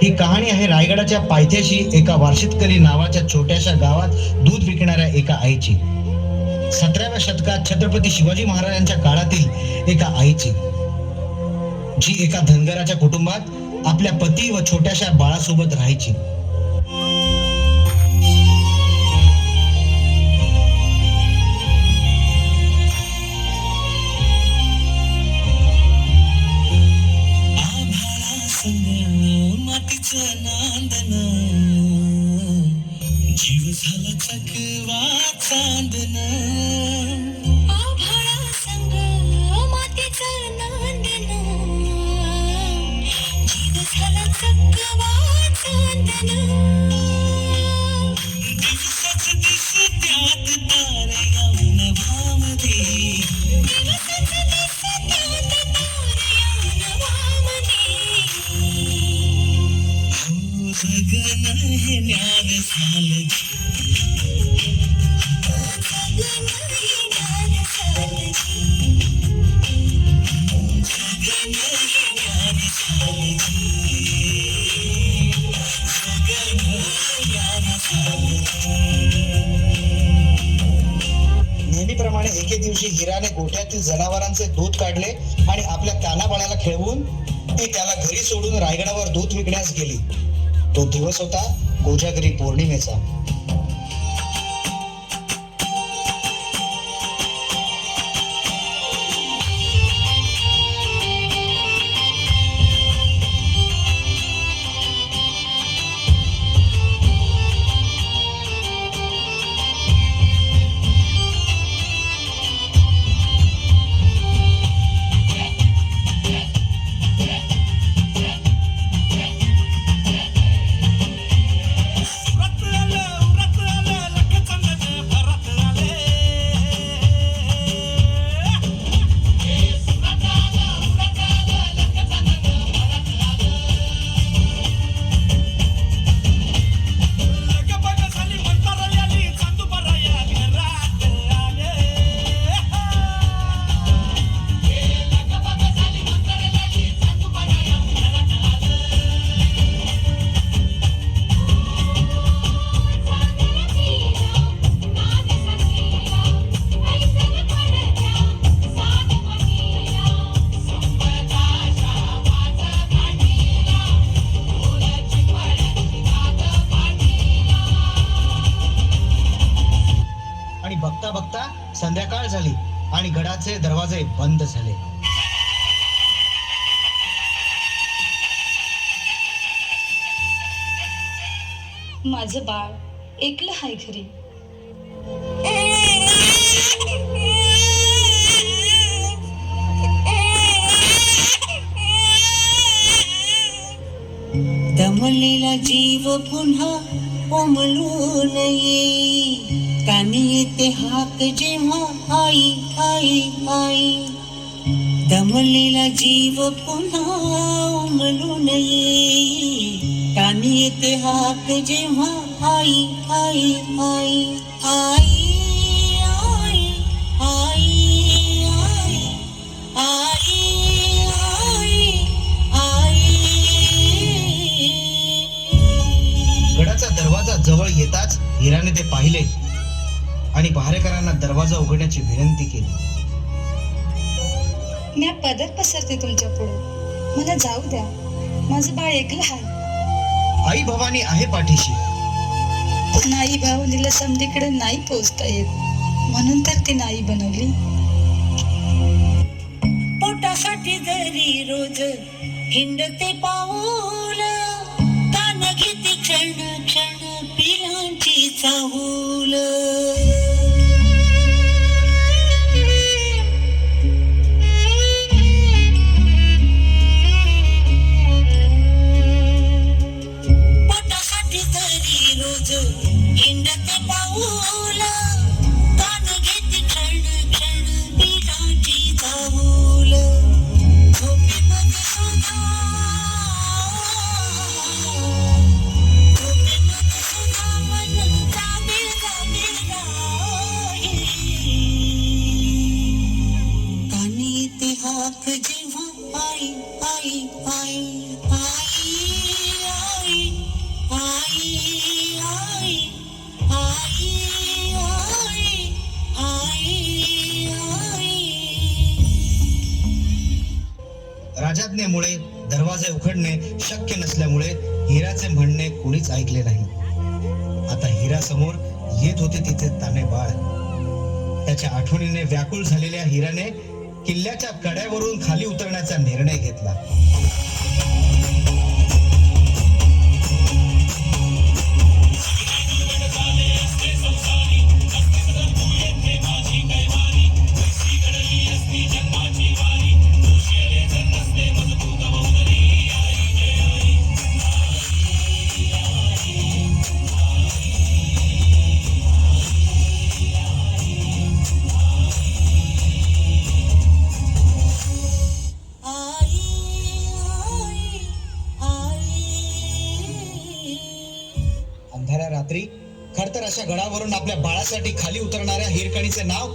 ही कहाणी आहे रायगडाच्या पायथ्याशी एका वार्षितकली नावाच्या छोट्याशा गावात दूध विकणाऱ्या एका आईची. 17व्या शतकात छत्रपती शिवाजी महाराजांच्या काळातील एका आईची, जी एका धनगराच्या कुटुंबात आपल्या पती व छोट्याशा बाळासोबत राहायची. नांदन जीव झाला चकवा चांदन आभाळा संग मातीचं नांदन जीव झाला चकवा चांदन दिवसाच दिसत्यात तारया नभामध्ये दिवसाच दिसत्यात तारया नभामध्ये गगन हे ज्ञान झालं गगन हे ज्ञान झालं गगन हे ज्ञान झालं गगन ज्ञान झालं. नेहमीप्रमाणे एके दिवशी हिराने गोठ्यातील जनावरांचे दूध काढले आणि आपल्या कानाबाळ्याला खेळवून ती त्याला घरी सोडून रायगडावर दूध विकण्यास गेली. तो दिवस होता कोजागरी पौर्णिमेचा. आणि बघता बघता संध्याकाळ झाली आणि गडाचे दरवाजे बंद झाले. माझं बाळ एकलं हाय घरी. दमलेला जीव पुन्हा उमलून येई, कानी येते हाक जेव्हा आई आई आई. दमलेला जीव पुन्हा उमलून येई, कानी येते हाक जेव्हा आई आई आई आई आई आई आई आई आई. गडाचा दरवाजा जवळ येताच हिराने ते पाहिले आणि पहारेकरांना दरवाजा उघडण्याची विनंती केली. मी पदर पसरते तुमच्या पुढे, मला जाऊ द्या. माझं बाळ एकलं हाय. आई भवानी आहे पाठीशी. नाही भावनीला समधीकडे नाही पोचता येत, म्हणून तर ती नाही बनवली. पोटासाठी जरी रोज हिंडते पाऊल, कान घेते क्षण क्षण पिलांची चाहूल. पोटासाठी जरी रोज हिंडते पाऊल, कान घेते क्षण क्षण पिलांची चाहूल. झोपेमध्ये सुद्धा मन जागे जागे अवैज्ञानिकतेमुळे दरवाजे उघडणे शक्य नसल्यामुळे हिराचे म्हणणे कोणीच ऐकले नाही. आता हिरा समोर येत होते तिथे ताने बाळ. त्याच्या आठवणीने व्याकुळ झालेल्या हिराने किल्ल्याच्या कड्यावरून खाली उतरण्याचा निर्णय घेतला. आई आई आई. अंधाऱ्या रात्री खरतर अशा गडावरून आपल्या बाळासाठी खाली उतरणाऱ्या हिरकणीचे नाव